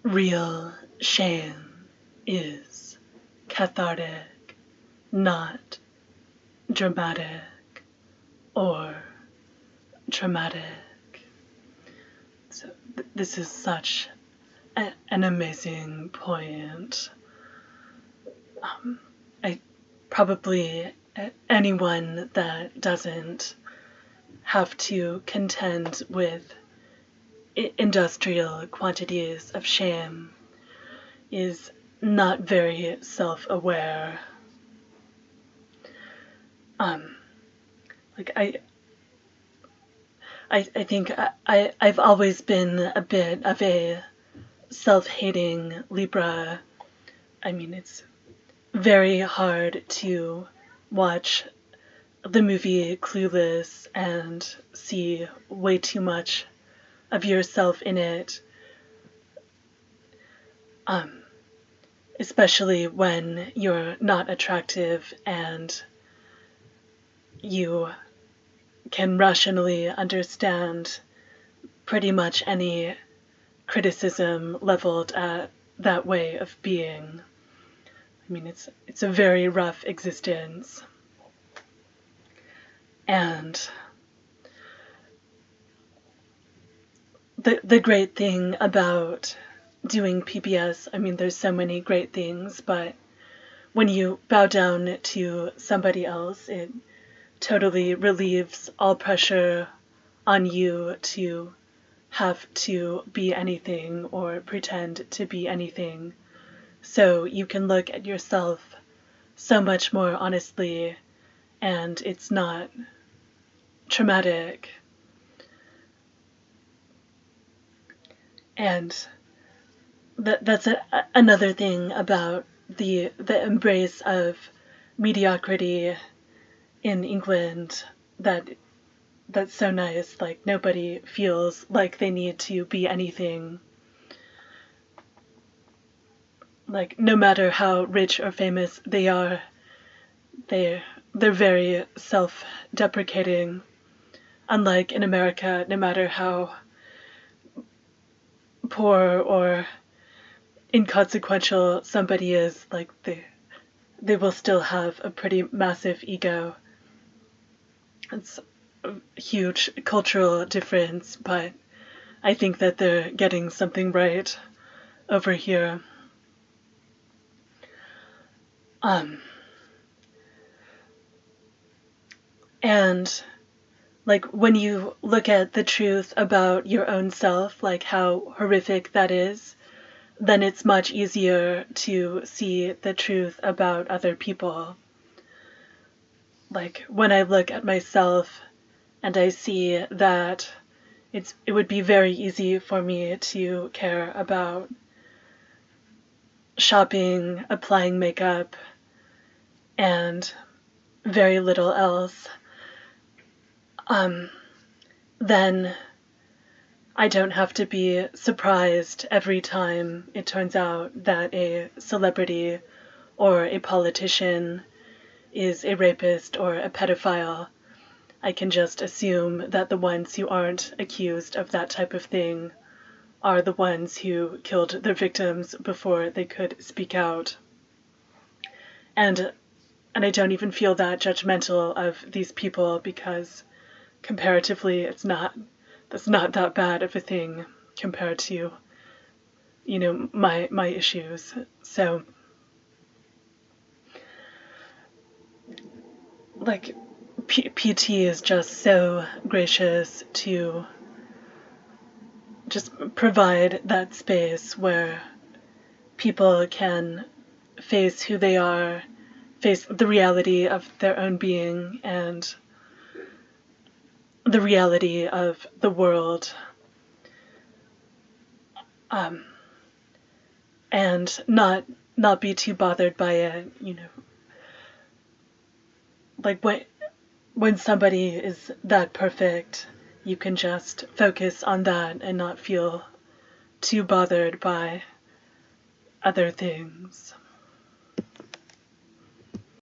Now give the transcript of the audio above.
Real shame is cathartic, not dramatic or traumatic. So this is such an amazing point. I probably anyone that doesn't have to contend with industrial quantities of shame is not very self-aware. Like I think I've always been a bit of a self-hating Libra. I mean, it's very hard to watch the movie Clueless and see way too much of yourself in it. Especially when you're not attractive and you can rationally understand pretty much any criticism leveled at that way of being. I mean, it's a very rough existence. And the great thing about doing PBS, I mean, there's so many great things, but when you bow down to somebody else, it totally relieves all pressure on you to have to be anything or pretend to be anything. So you can look at yourself so much more honestly, and it's not traumatic. And that's another thing about the embrace of mediocrity in England that's so nice. Like, nobody feels like they need to be anything. Like, no matter how rich or famous they are, they're very self-deprecating. Unlike in America, no matter how poor or inconsequential somebody is, like, they will still have a pretty massive ego. It's a huge cultural difference, but I think that they're getting something right over here. And like, when you look at the truth about your own self, like how horrific that is, then it's much easier to see the truth about other people. Like, when I look at myself and I see that it would be very easy for me to care about shopping, applying makeup, and very little else, then I don't have to be surprised every time it turns out that a celebrity or a politician is a rapist or a pedophile. I can just assume that the ones who aren't accused of that type of thing are the ones who killed their victims before they could speak out. And I don't even feel that judgmental of these people, because comparatively that's not that bad of a thing compared to, my issues. So, like, PT is just so gracious to just provide that space where people can face who they are, face the reality of their own being and the reality of the world, and not be too bothered by it. Like, when somebody is that perfect, you can just focus on that and not feel too bothered by other things.